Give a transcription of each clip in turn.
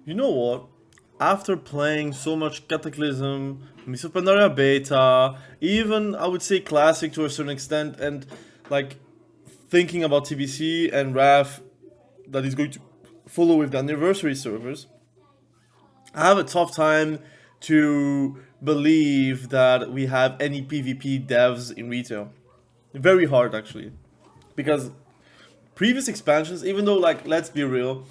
You know what? After playing so much Cataclysm, Mists of Pandaria Beta, even I would say Classic to a certain extent, and like thinking about TBC and RAF that is going to follow with the anniversary servers, I have a tough time to believe that we have any PvP devs in retail. Very hard actually. Because previous expansions, even though like let's be real,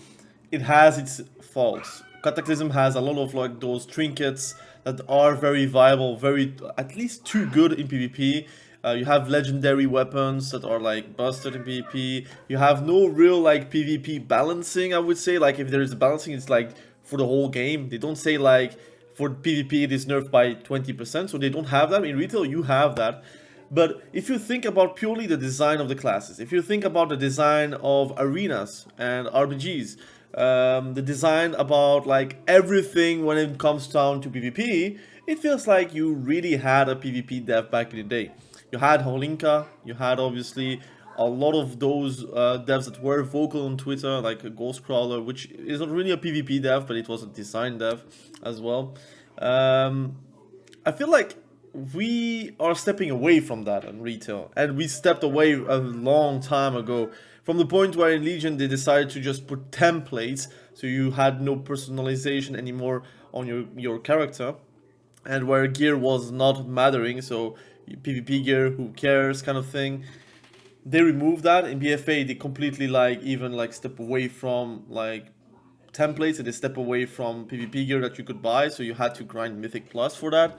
it has its faults. Cataclysm has a lot of like those trinkets that are very viable, very at least too good in PvP. You have legendary weapons that are like busted in PvP. You have no real like PvP balancing. I would say like if there is balancing, it's like for the whole game. They don't say like for PvP it is nerfed by 20%, so they don't have that. In retail, you have that. But if you think about purely the design of the classes, if you think about the design of arenas and RPGs, the design about like everything when it comes down to PvP, it feels like you really had a PvP dev back in the day. You had Holinka, you had obviously a lot of those devs that were vocal on Twitter, like a Ghostcrawler, which is not really a PvP dev, but it was a design dev as well. I feel like we are stepping away from that in retail, and we stepped away a long time ago from the point where in Legion they decided to just put templates, so you had no personalization anymore on your character, and where gear was not mattering, so PvP gear, who cares, kind of thing. They removed that in BFA. They completely like even like step away from like templates, and they step away from PvP gear that you could buy, so you had to grind Mythic Plus for that.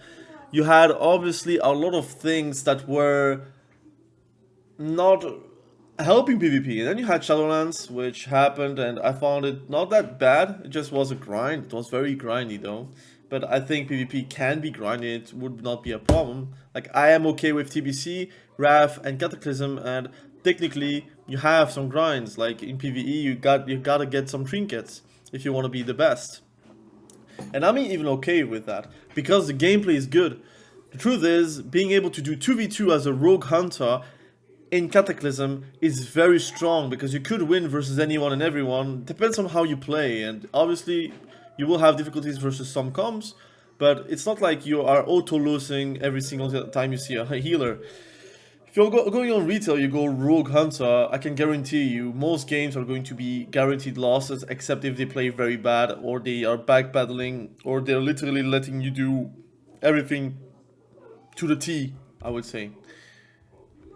You had obviously a lot of things that were not helping PvP. And then you had Shadowlands, which happened, and I found it not that bad. It just was a grind. It was very grindy though. But I think PvP can be grinded. It would not be a problem. Like I am okay with TBC, RAF, and Cataclysm, and technically you have some grinds. Like in PvE, you gotta get some trinkets if you want to be the best. And I'm even okay with that, because the gameplay is good. The truth is, being able to do 2v2 as a rogue hunter in Cataclysm is very strong, because you could win versus anyone and everyone. Depends on how you play, and obviously you will have difficulties versus some comps, but it's not like you are auto-losing every single time you see a healer. If you're going on retail, you go Rogue Hunter, I can guarantee you most games are going to be guaranteed losses, except if they play very bad, or they are backpedaling, or they're literally letting you do everything to the T, I would say.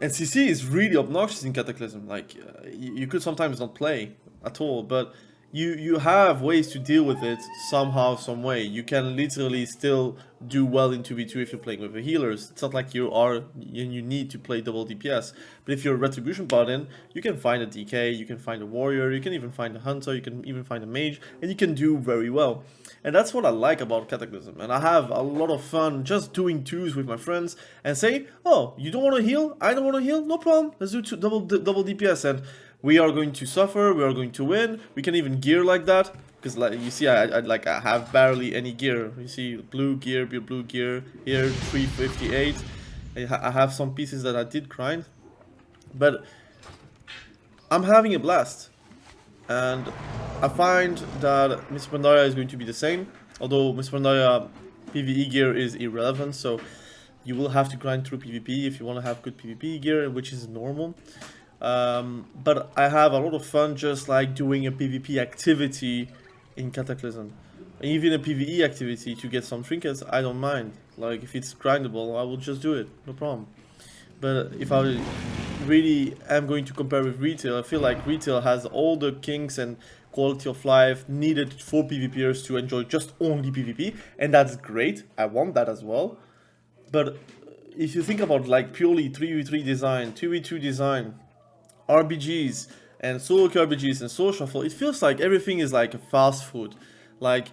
And CC is really obnoxious in Cataclysm. Like, you could sometimes not play at all, but you have ways to deal with it somehow, some way. You can literally still do well in 2v2 if you're playing with the healers. It's not like you need to play double DPS. But if you're a Retribution Paladin, you can find a DK, you can find a warrior, you can even find a hunter, you can even find a mage, and you can do very well. And that's what I like about Cataclysm. And I have a lot of fun just doing twos with my friends and say, oh, you don't want to heal? I don't want to heal? No problem. Let's do double DPS. And we are going to suffer, we are going to win. We can even gear like that, because like you see, I have barely any gear. You see blue gear here, 358. I have some pieces that I did grind, but I'm having a blast. And I find that Miss Pandaria is going to be the same, although Miss Pandaria PvE gear is irrelevant, so you will have to grind through PvP if you want to have good PvP gear, which is normal. But I have a lot of fun just like doing a PvP activity in Cataclysm. Even a PvE activity to get some trinkets, I don't mind. Like if it's grindable, I will just do it, no problem. But if I really am going to compare with retail, I feel like retail has all the kinks and quality of life needed for PvPers to enjoy just only PvP, and that's great. I want that as well. But if you think about like purely 3v3 design, 2v2 design, RPGs and solo RPGs and solo shuffle, it feels like everything is like a fast food. Like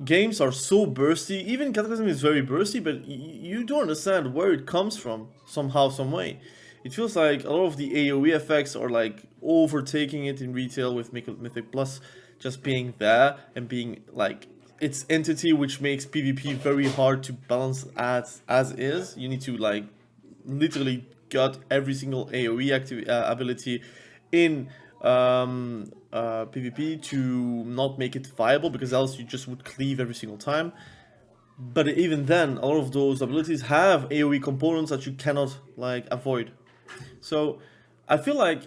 games are so bursty. Even Cataclysm is very bursty, but you don't understand where it comes from somehow, some way. It feels like a lot of the AoE effects are like overtaking it in retail, with Mythic Plus just being there and being like its entity, which makes PvP very hard to balance as is. You need to literally got every single AoE ability in PvP to not make it viable, because else you just would cleave every single time. But even then, a lot of those abilities have AoE components that you cannot like avoid. So I feel like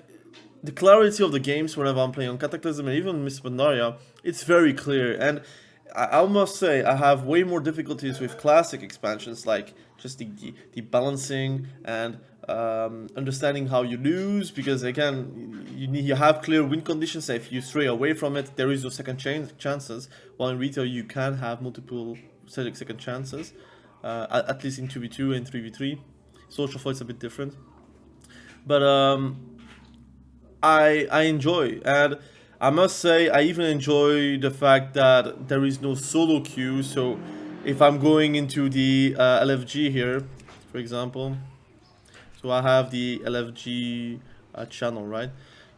the clarity of the games whenever I'm playing on Cataclysm and even Miss Pandaria, it's very clear. And I must say, I have way more difficulties with classic expansions, like just the balancing and understanding how you lose, because again, you have clear win conditions. If you stray away from it, there is no second chances. While in retail, you can have multiple second chances, at least in 2v2 and 3v3. Social fight's a bit different, but I enjoy, and I must say I even enjoy the fact that there is no solo queue. So if I'm going into the LFG here, for example, so I have the LFG channel, right?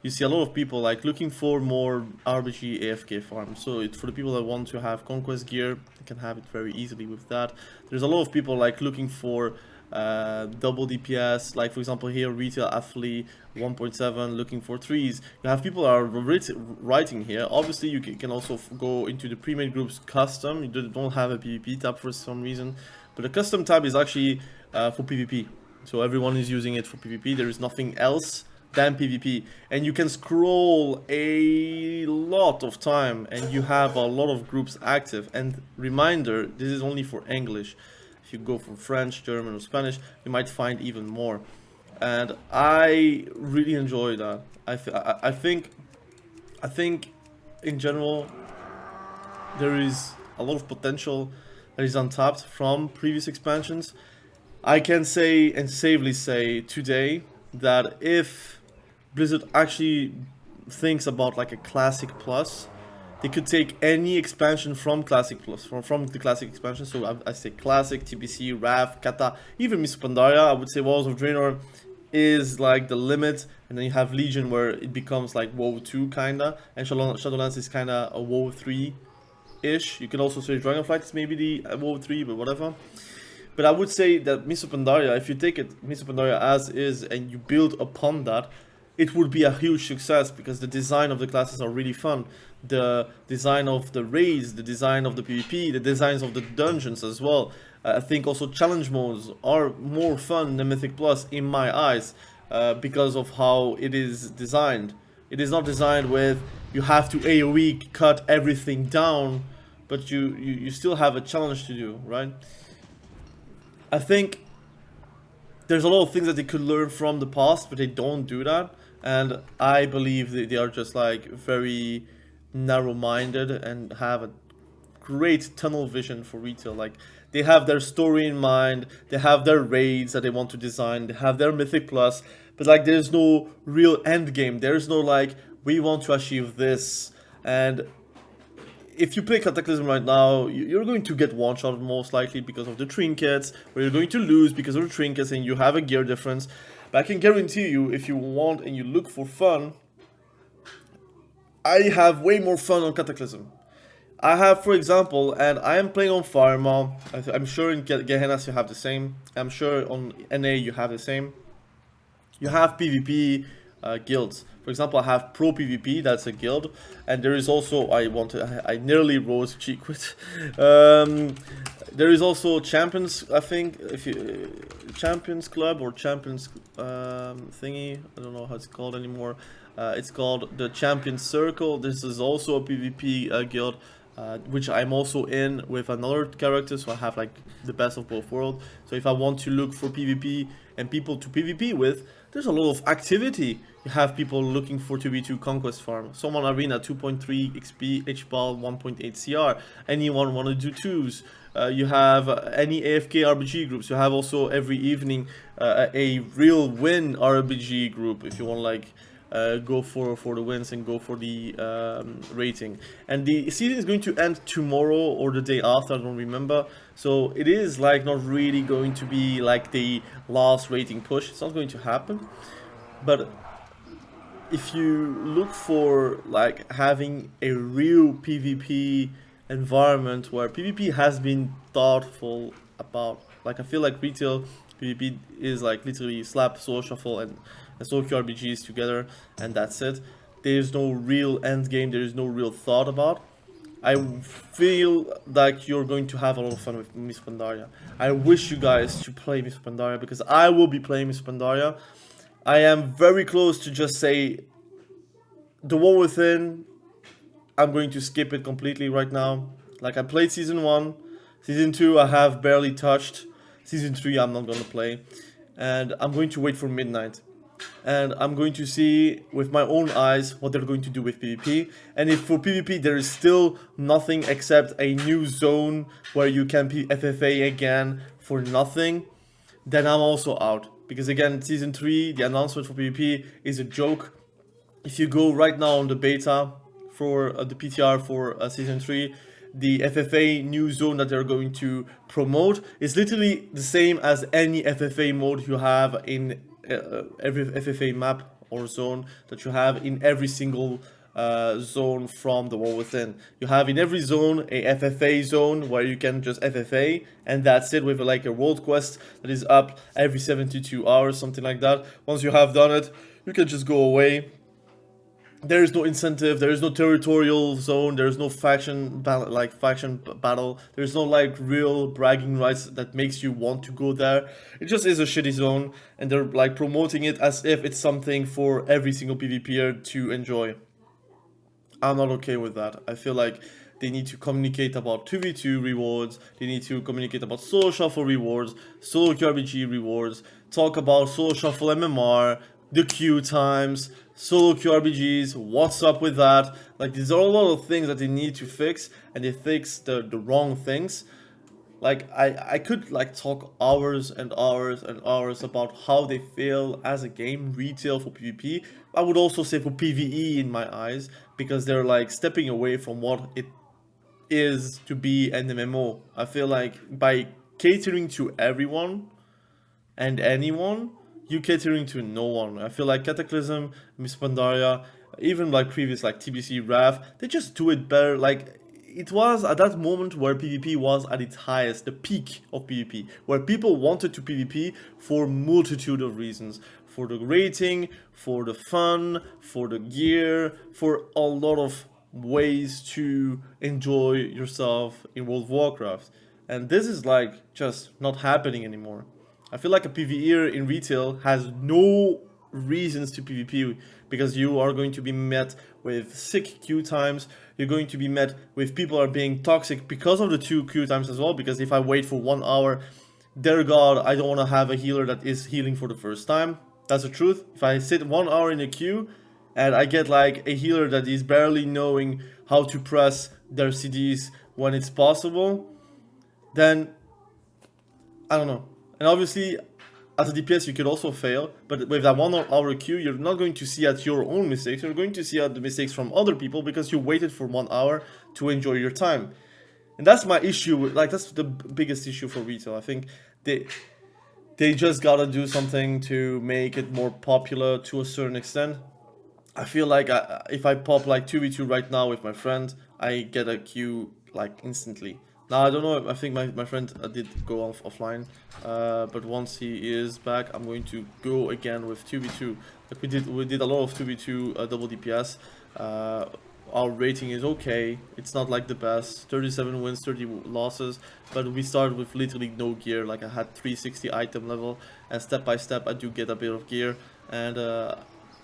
You see a lot of people like looking for more RBG AFK farms. So for the people that want to have conquest gear, they can have it very easily with that. There's a lot of people like looking for double DPS, like for example here retail affli 1.7 looking for 3s. You have people that are writing here. Obviously you can also go into the pre-made groups custom. You don't have a PvP tab for some reason, but the custom tab is actually for PvP. So everyone is using it for PvP. There is nothing else than PvP, and you can scroll a lot of time and you have a lot of groups active. And reminder, this is only for English. If you go for French, German or Spanish, you might find even more, and I really enjoy that. I think in general there is a lot of potential that is untapped from previous expansions. I can say and safely say today that if Blizzard actually thinks about like a Classic Plus, they could take any expansion from Classic Plus, from the Classic expansion. So I say Classic, TBC, Wrath, Kata, even Miss Pandaria. I would say Walls of Draenor is like the limit, and then you have Legion where it becomes like WoW 2 kinda, and Shadowlands is kinda a WoW 3-ish. You can also say Dragonflight is maybe the WoW 3, but whatever. But I would say that Miss Pandaria, if you take it Miss Pandaria as is and you build upon that, it would be a huge success, because the design of the classes are really fun. The design of the raids, the design of the PvP, the designs of the dungeons as well. I think also challenge modes are more fun than Mythic Plus in my eyes, because of how it is designed. It is not designed with you have to AoE cut everything down, but you still have a challenge to do, right? I think there's a lot of things that they could learn from the past, but they don't do that. And I believe that they are just like very narrow-minded and have a great tunnel vision for retail. Like they have their story in mind, they have their raids that they want to design, they have their Mythic Plus, but like there's no real end game. There's no like, we want to achieve this. And if you play Cataclysm right now, you're going to get one-shot most likely because of the trinkets, or you're going to lose because of the trinkets and you have a gear difference. But I can guarantee you, if you want and you look for fun, I have way more fun on Cataclysm. I have, for example, and I am playing on Pharma. I'm sure in Gehennas you have the same. I'm sure on NA you have the same. You have PvP guilds. For example, I have Pro PvP, that's a guild, and there is also I nearly rose cheek with. There is also Champions, I think, if you Champions Club or Champions thingy. I don't know how it's called anymore. It's called the Champions Circle. This is also a PvP guild, which I'm also in with another character, so I have like the best of both worlds. So if I want to look for PvP and people to PvP with, there's a lot of activity. You have people looking for 2v2 conquest farm, Summon Arena 2.3 XP, HBAL 1.8 CR, anyone want to do 2s. You have any AFK RBG groups. You have also every evening a real win RBG group if you want to like go for the wins and go for the rating. And the season is going to end tomorrow or the day after, I don't remember. So it is like not really going to be like the last rating push. It's not going to happen. But if you look for like having a real PvP environment where PvP has been thoughtful about, like I feel like retail PvP is like literally slap, soul shuffle and solo QRBGs together, and that's it. there is no real end game, there is no real thought about. I feel like you're going to have a lot of fun with Miss Pandaria. I wish you guys to play Miss Pandaria because I will be playing Miss Pandaria. I am very close to just say the War Within. I'm going to skip it completely right now. Like, I played Season 1, Season 2 I have barely touched, Season 3 I'm not gonna play, and I'm going to wait for midnight. And I'm going to see with my own eyes what they're going to do with PvP. And if for PvP there is still nothing except a new zone where you can FFA again for nothing, then I'm also out. Because again, Season 3, the announcement for PvP is a joke. If you go right now on the beta for the PTR for Season 3, the FFA new zone that they're going to promote is literally the same as any FFA mode you have in every FFA map or zone that you have in every single zone from the War Within. You have in every zone a FFA zone where you can just FFA, and that's it, with like a world quest that is up every 72 hours, something like that. Once you have done it, you can just go away. There is no incentive, there is no territorial zone, there is no faction battle, there's no like real bragging rights that makes you want to go there. It just is a shitty zone, and they're like promoting it as if it's something for every single PvPer to enjoy. I'm not okay with that. I feel like they need to communicate about 2v2 rewards, they need to communicate about solo shuffle rewards, solo QRBG rewards, talk about solo shuffle MMR, the queue times, solo QRBGs, what's up with that. Like, these are a lot of things that they need to fix, and they fix the wrong things. Like, I could like talk hours and hours and hours about how they fail as a game retail for PvP. I would also say for PvE in my eyes, because they're like stepping away from what it is to be an MMO. I feel like by catering to everyone and anyone, you catering to no one. I feel like Cataclysm, Miss Pandaria, even like previous like TBC, RAF, they just do it better. Like, it was at that moment where PvP was at its highest, the peak of PvP, where people wanted to PvP for multitude of reasons. For the rating, for the fun, for the gear, for a lot of ways to enjoy yourself in World of Warcraft. And this is like just not happening anymore. I feel like a PvEer in retail has no reasons to PvP, because you are going to be met with sick queue times, you're going to be met with people are being toxic because of the 2 queue times as well, because if I wait for 1 hour, dear god, I don't want to have a healer that is healing for the first time. That's the truth. If I sit 1 hour in a queue and I get like a healer that is barely knowing how to press their CDs when it's possible, then I don't know. And obviously, as a DPS, you could also fail, but with that 1 hour queue, you're not going to see at your own mistakes, you're going to see at the mistakes from other people, because you waited for 1 hour to enjoy your time. And that's my issue, like, that's the biggest issue for retail. I think they just gotta do something to make it more popular to a certain extent. I feel like if I pop like 2v2 right now with my friend, I get a queue like instantly. Now, I don't know, I think my friend did go offline, but once he is back, I'm going to go again with 2v2. Like, we did a lot of 2v2 double DPS. Our rating is okay, it's not like the best, 37 wins, 30 losses, but we started with literally no gear. Like, I had 360 item level, and step by step I do get a bit of gear, and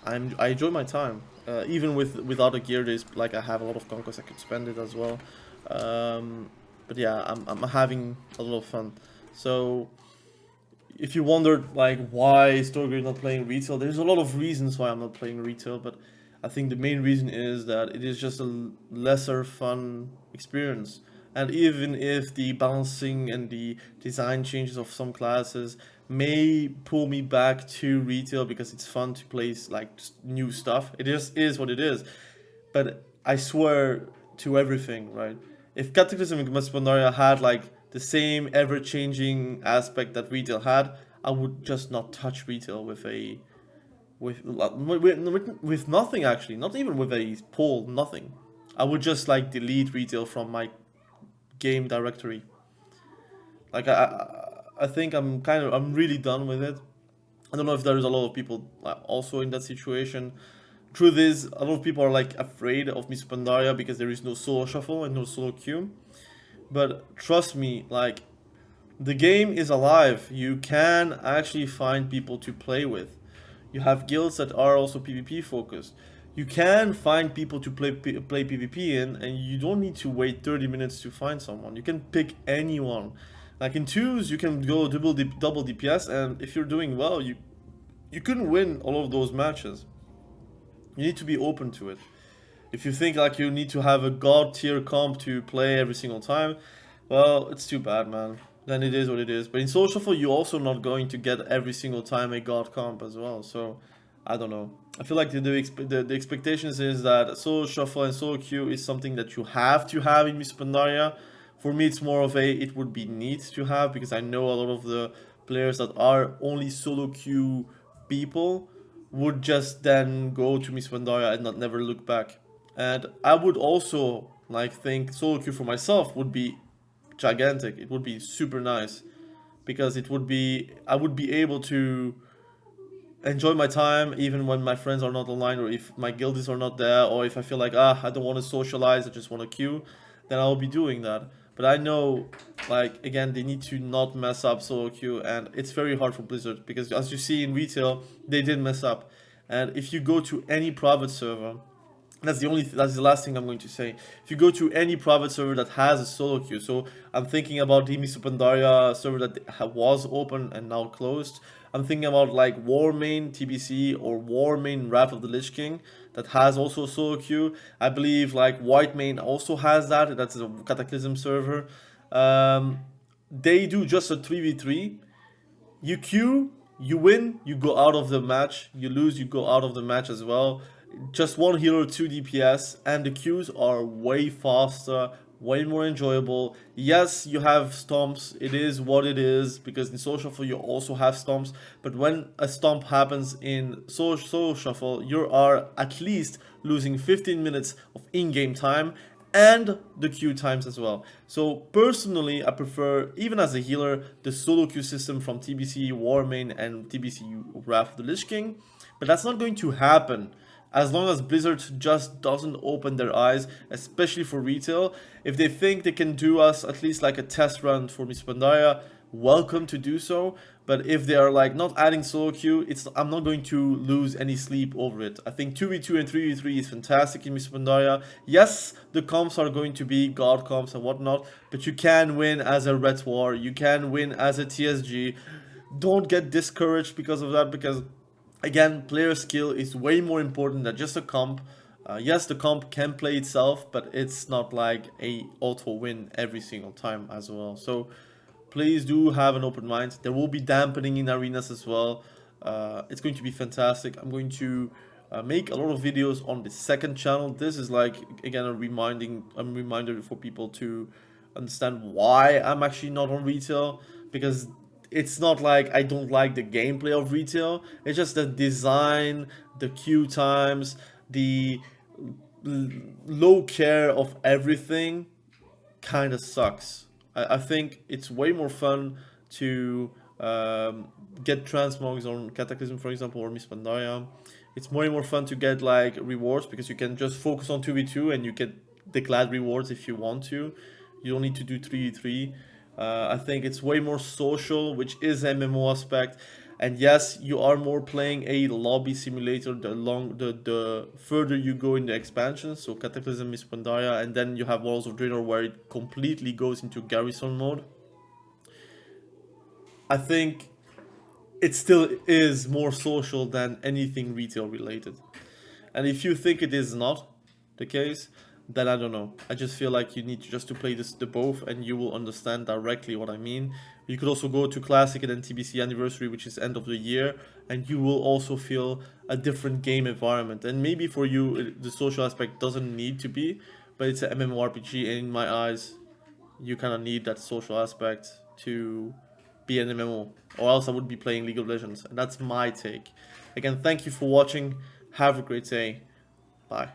I enjoy my time. Even without a gear, there's like, I have a lot of conquest, I could spend it as well. But yeah, I'm having a lot of fun. So if you wondered like why Stormgrid not playing retail, there's a lot of reasons why I'm not playing retail, but I think the main reason is that it is just a lesser fun experience. And even if the balancing and the design changes of some classes may pull me back to retail because it's fun to play like new stuff, it just is what it is. But I swear to everything, right? If Cataclysm and Pandaria had like the same ever-changing aspect that retail had, I would just not touch retail with nothing, actually. Not even with a poll, nothing. I would just like delete retail from my game directory. Like, I think I'm really done with it. I don't know if there is a lot of people also in that situation. truth is, a lot of people are like afraid of Miss Pandaria because there is no solo shuffle and no solo queue. But trust me, like, the game is alive. You can actually find people to play with. You have guilds that are also PvP focused. You can find people to play PvP in, and you don't need to wait 30 minutes to find someone. You can pick anyone. Like in twos, you can go double DPS, and if you're doing well, you can win all of those matches. You need to be open to it. If you think like you need to have a god tier comp to play every single time, well, it's too bad, man. Then it is what it is. But in Soul Shuffle, you're also not going to get every single time a god comp as well. So, I don't know. I feel like the expectations is that Soul Shuffle and Solo Queue is something that you have to have in Miss Pandaria. For me, it's more of a, it would be neat to have, because I know a lot of the players that are only Solo Queue people would just then go to Miss Pandaria and not never look back. And I would also like think solo queue for myself would be gigantic. It would be super nice, because it would be, I would be able to enjoy my time even when my friends are not online, or if my guildies are not there, or if I feel like I don't want to socialize, I just want to queue, then I'll be doing that. But I know, like, again, they need to not mess up solo queue, and it's very hard for Blizzard, because as you see in retail, they did mess up. And if you go to any private server, that's the last thing I'm going to say. If you go to any private server that has a solo queue, so I'm thinking about the Miss Pandaria server that was open and now closed. I'm thinking about like Warmain TBC or Warmain Wrath of the Lich King that has also a solo queue. I believe like Whitemane also has that. That's a Cataclysm server. They do just a 3v3. You queue, you win, you go out of the match. You lose, you go out of the match as well. Just one healer, 2 DPS, and the queues are way faster, way more enjoyable. Yes, you have stomps, it is what it is, because in Soul Shuffle you also have stomps, but when a stomp happens in Soul Shuffle, you are at least losing 15 minutes of in-game time, and the queue times as well. So personally, I prefer, even as a healer, the solo queue system from TBC Warmain and TBC Wrath of the Lich King, but that's not going to happen as long as Blizzard just doesn't open their eyes, especially for retail. If they think they can do us at least like a test run for Miss Pandaria, welcome to do so. But if they are like not adding solo queue, I'm not going to lose any sleep over it. I think 2v2 and 3v3 is fantastic in Miss Pandaria. Yes, the comps are going to be god comps and whatnot, but you can win as a Ret War, you can win as a TSG. Don't get discouraged because of that, because again, player skill is way more important than just a comp. Yes, the comp can play itself, but it's not like a auto win every single time as well. So please do have an open mind. There will be dampening in arenas as well. It's going to be fantastic. I'm going to make a lot of videos on the second channel. This is like, again, a reminder for people to understand why I'm actually not on retail, because it's not like I don't like the gameplay of retail. It's just the design, the queue times, the low care of everything kind of sucks. I think it's way more fun to get transmogs on Cataclysm, for example, or Miss Pandaria. It's way more fun to get like rewards, because you can just focus on 2v2 and you get the glad rewards if you want to. You don't need to do 3v3. I think it's way more social, which is MMO aspect. And yes, you are more playing a lobby simulator the further you go in the expansion. So Cataclysm, Miss Pandaria, and then you have Walls of Draenor, where it completely goes into garrison mode. I think it still is more social than anything retail related. And if you think it is not the case, then I don't know. I just feel like you need just to play the both, and you will understand directly what I mean. You could also go to Classic and then TBC Anniversary, which is end of the year, and you will also feel a different game environment. And maybe for you, the social aspect doesn't need to be, but it's an MMORPG, and in my eyes, you kind of need that social aspect to be an MMO, or else I would be playing League of Legends. And that's my take. Again, thank you for watching. Have a great day. Bye.